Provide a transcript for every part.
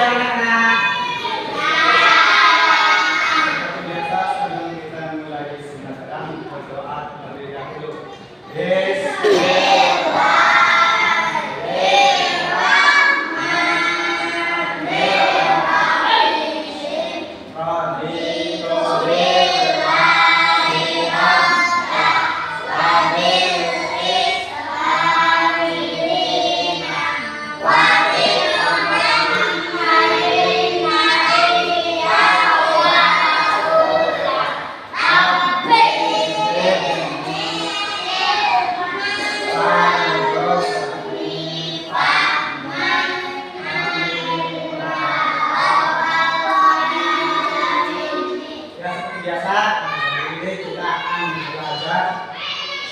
anak-anak. Seperti biasa sebelum kita mulai silakan berdoa terlebih dahulu.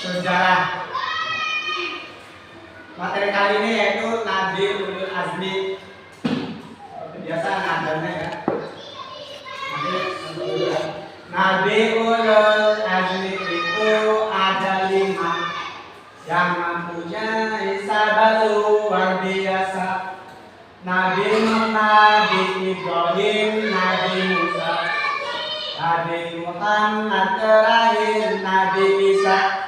Sejarah. Materi kali ini yaitu Nabi Ulul Azmi. Seperti biasa nadanya ya. Nabi Ulul Azmi itu ada 5 yang mempunyai sahabat luar biasa. Nabi Nuh, Nabi Ibrahim, Nabi Musa, Nabi Muhammad terakhir, Nabi Isa.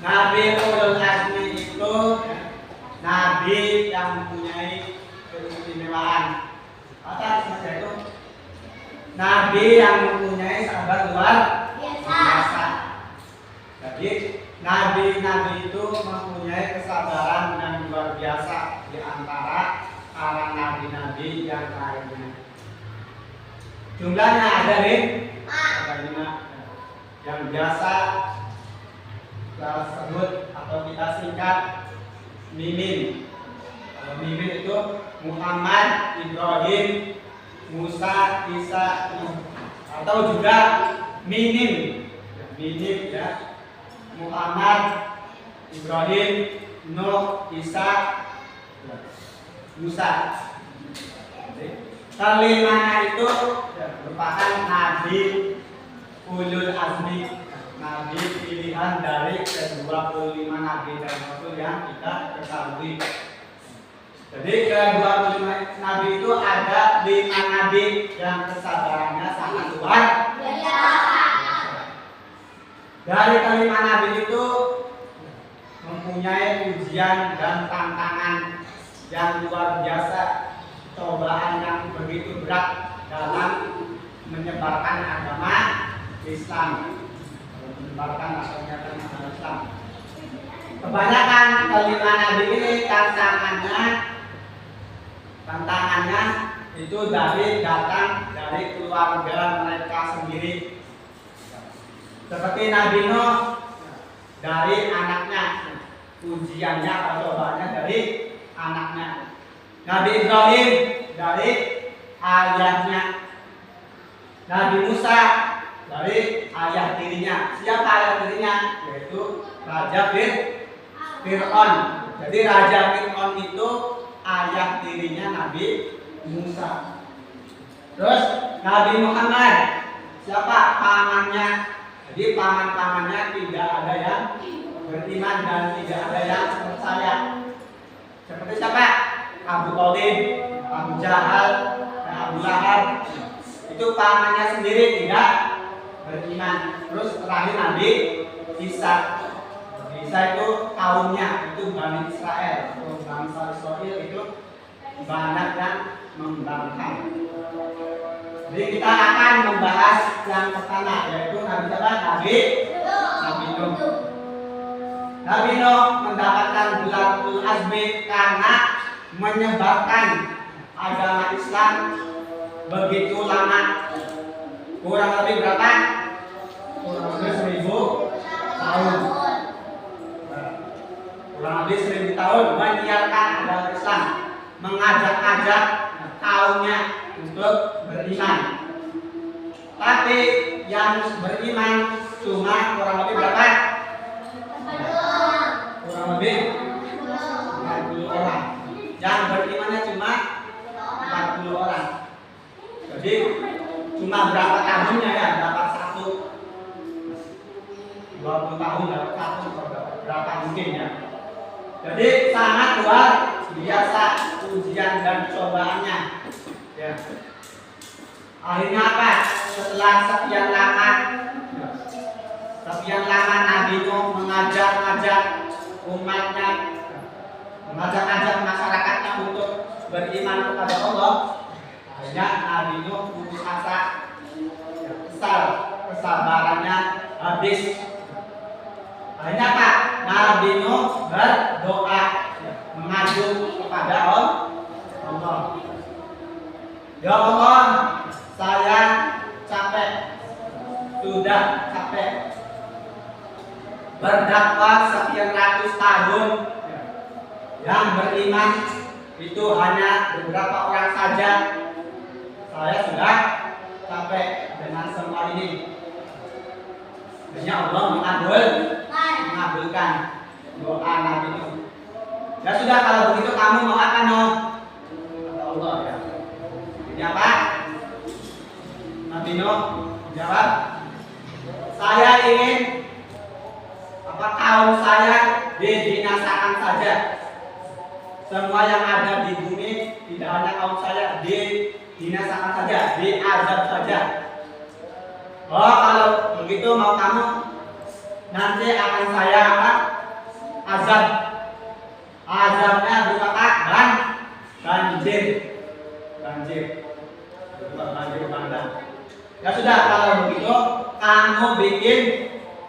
Nabi Ulul Azmi itu nabi yang mempunyai keistimewaan. Apa itu? Nabi yang mempunyai sahabat luar biasa. Jadi nabi-nabi itu mempunyai kesabaran yang luar biasa di antara para nabi-nabi yang lainnya. Jumlahnya ada 5 yang biasa kita sebut atau kita singkat Mimin. Kalau Mimin itu Muhammad, Ibrahim, Musa, Isa, atau juga Minim. Minim ya. Muhammad, Ibrahim, Nuh, Isa, Musa. Kelimanya itu merupakan Nabi Ulul Azmi, Nabi pilihan dari ke-25 Nabi dan Rasul yang kita ketahui. Jadi ke-25 Nabi itu ada 5 Nabi yang kesabarannya sangat luar biasa. Dari ke-5 Nabi itu mempunyai ujian dan tantangan yang luar biasa, cobaan yang begitu berat dalam menyebarkan agama Islam. Menyebarkan agama Islam. Kebanyakan ke-5 Nabi ini tantangannya itu datang dari keluarga mereka sendiri. Seperti Nabi Nuh dari anaknya, ujiannya atau cobaannya dari anaknya. Nabi Ibrahim dari ayahnya. Nabi Musa dari ayah tirinya. Siapa ayah tirinya? Yaitu Raja Fir'aun. Jadi Raja Fir'aun itu ayah tirinya Nabi Musa. Terus Nabi Muhammad, siapa pamannya? Jadi paman-pamannya tidak ada yang beriman dan tidak ada yang percaya. Seperti siapa? Abu Thalib, Abu Jahal, dan Abu Lahab. Itu pamannya sendiri tidak beriman. Terus terakhir Nabi Isa. Isa itu kaumnya, itu Bani Israel. Bangsa Israel itu banyak yang membangkang. Jadi kita akan membahas yang pertama, yaitu Nabi siapa? Nabi Nuh. Nabi Nuh mendapatkan gelar Ulul Azmi karena menyebarkan agama Islam begitu lama. Kurang lebih berapa? Kurang lebih 1000 tahun. Kurang lebih 1000 tahun menyiarkan agama Islam, mengajak-ajak kaumnya untuk beriman. Tapi yang beriman cuma kurang lebih berapa? mungkin ya. Jadi sangat luar biasa ujian dan cobaannya. Ya. Akhirnya apa? Setelah sekian lama Nabi Nuh mengajak umatnya, mengajak masyarakatnya untuk beriman kepada Allah. Akhirnya Nabi Nuh putus asa, kesal, kesabarannya habis. Akhirnya apa? Nabi Nuh berdoa, mengadu kepada Allah. Ya Allah, saya capek, sudah capek berdakwah sekian ratus tahun. Yang beriman itu hanya beberapa orang saja. Saya sudah capek dengan semua ini. Akhirnya Allah mengabulkan doa Nabi Nuh. Ya sudah, kalau begitu kamu mau apa, Nuh? Kata Allah ya. Ini apa? Nabi Nuh jawab, saya ingin kaum saya dibinasakan saja. Semua yang ada di bumi, tidak hanya kaum saya, dibinasakan saja, diazab saja. Oh, kalau begitu mau kamu, nanti akan saya azab. Azabnya berupa banjir. Banjir bandang. Ya sudah, kalau begitu kamu bikin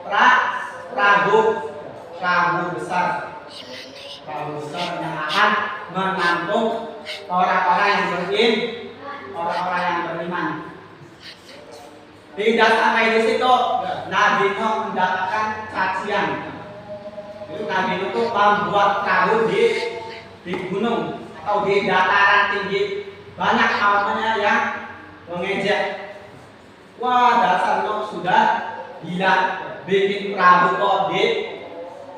perahu besar yang akan menampung orang-orang yang beriman. Tidak sampai di situ, Nabi Nuh mendapatkan cacian. Itu Nabi Nuh itu membuat perahu di gunung atau di dataran tinggi. Banyak kaumnya yang mengejek. Wah, dasar Nuh sudah gila, bikin perahu kok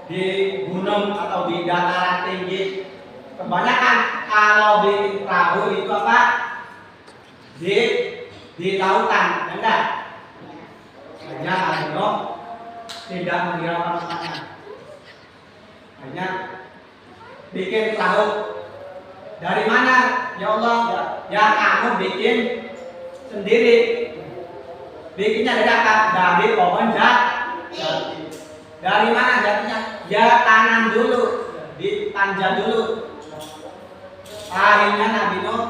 di gunung atau di dataran tinggi. Kebanyakan kalau bikin perahu itu apa? Di lautan, enggak? Hanya Nabi Nuh tidak menghiraukan umatnya. Hanya bikin perahu. Dari mana? Ya Allah, ya kamu bikin sendiri. Bikinnya dari apa? Dari pohon jati. Dari mana jatinya? Ya tanam dulu, ditanjak dulu. Akhirnya Nabi Nuh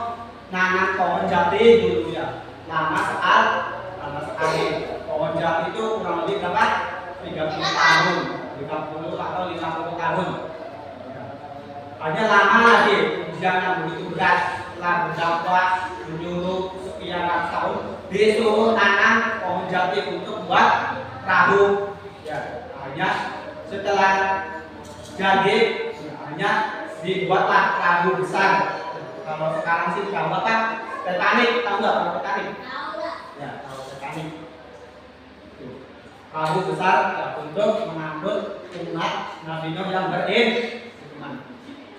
nanam pohon jati dulu ya. Lama sekali. Pohon jati itu kurang lebih berapa? 30 tahun, 30 atau 50 tahun. Hanya lama lagi ujian yang begitu berat. Setelah berdakwah menyuruh sekian ratus tahun, disuruh tanam pohon jati untuk buat perahu. Ya, hanya setelah jadi, hanya dibuatlah perahu besar. Kalau sekarang sih perahu apa? Titanic, tahu nggak perahu Titanic? Ya, perahu Titanic. Perahu besar ya, untuk mengangkut umat Nabi Nuh yang beriman.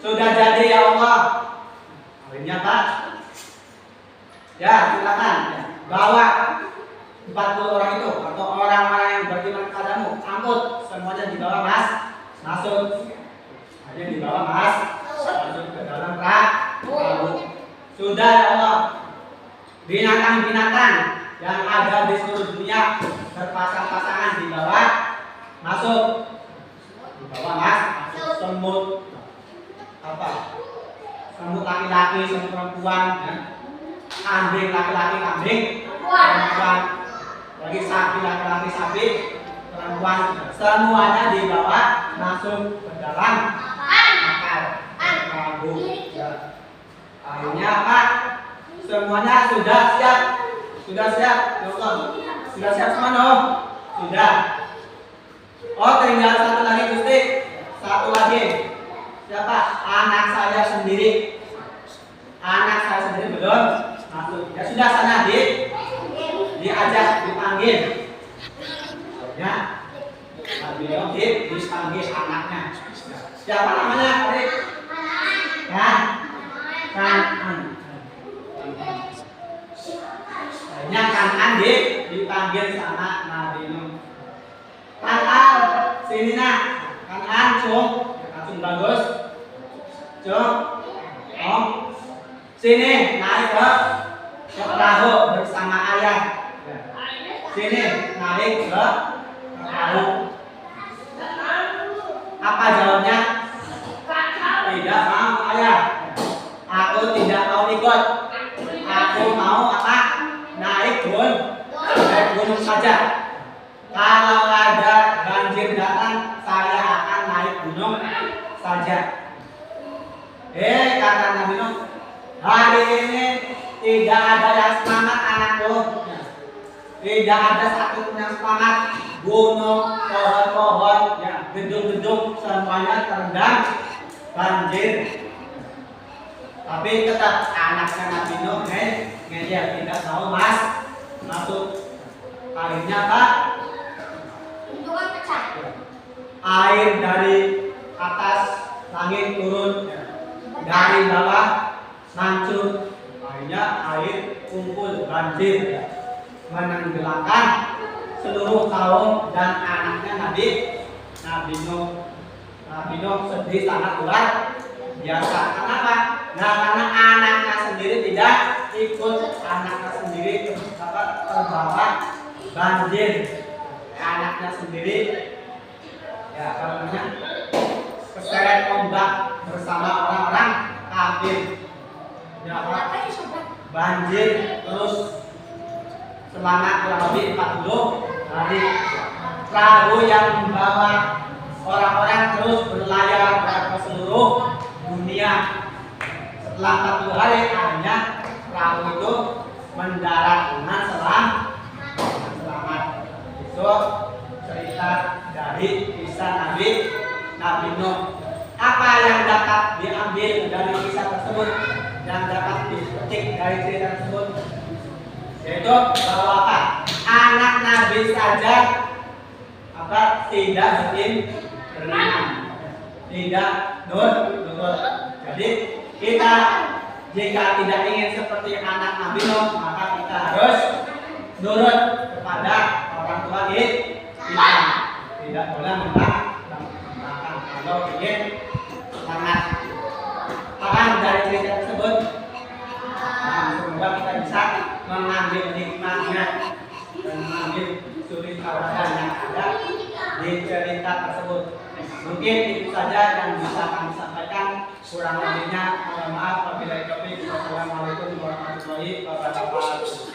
Sudah jadi ya Allah. Akhirnya Pak, ya silakan ya, bawa 40 orang itu atau orang-orang yang beriman kepadamu, angkut semuanya dibawa masuk. Hanya dibawa masuk ke dalam perahu. Sudah ya Allah, binatang-binatang yang ada di seluruh dunia berpasang-pasangan dibawa masuk. Semut semut laki-laki, semut perempuan, ya. Kambing laki-laki, kambing perempuan, lagi sapi laki-laki, sapi perempuan, semuanya dibawa masuk ke dalam perahu. Ya. Akhirnya apa? Semuanya sudah siap, ya Allah. Sudah siap semua, no? Sudah. Oh, tinggal satu lagi Gusti, satu lagi. Siapa? Anak saya sendiri. Belum masuk. Ya sudah, sana diajak, dipanggil. Ya. Nabi Nuh dipanggil anaknya. Siapa namanya? Kan'an. Akhirnya Kan'an dipanggil sama Nabi Nuh. Kan'an, sini nak. Kan'an, Acung bagus. Cuk. Om. Sini naik ke perahu bersama ayah. Sini naik ke perahu. Apa jawabnya? Tidak mau ayah. Aku tidak mau ikut. Aku mau apa? Naik gunung saja. Kalau ada banjir datang, saya akan naik gunung saja. Kata Nabi Nuh, hari ini tidak ada yang semangat anakku. Tidak ada satu pun yang semangat. Gunung, pohon-pohon, ya, gedung-gedung semuanya terendam banjir. Tapi tetap anaknya Nabi Nuh dia tidak mau masuk. Akhirnya apa? Air dari atas langit turun, dari bawah mancur. Akhirnya air kumpul banjir menenggelamkan seluruh kaum dan anaknya Nabi Nuh. Nabi Nuh sedih sangat luar biasa. Kenapa? Nah, karena anaknya sendiri tidak ikut, anaknya sendiri terbawa banjir. Anaknya sendiri ya karena keseret ombak bersama orang-orang kafir. Ya, banjir terus selama kurang lebih 40 hari. Perahu yang membawa orang-orang terus berlayar ke seluruh dunia. Setelah 40 hari akhirnya perahu itu mendarat dengan selamat. Itu cerita dari kisah Nabi Nuh. Apa yang dapat diambil dari kisah tersebut, yang dapat dipetik dari cerita tersebut, yaitu bahwa apa? Anak Nabi saja tidak beriman, tidak nurut. Jadi kita jika tidak ingin seperti anak Nabi Nuh, maka kita harus nurut kepada orang tua kita. Tidak boleh membangkang. Kalau ingin sangat paham dari cerita tersebut, semoga kita bisa mengambil hikmahnya dan mengambil suri tauladan yang ada di cerita tersebut. Mungkin itu saja yang bisa kami sampaikan. Kurang lebihnya mohon maaf. Wabillahi taufiq. Wassalamualaikum warahmatullahi wabarakatuh.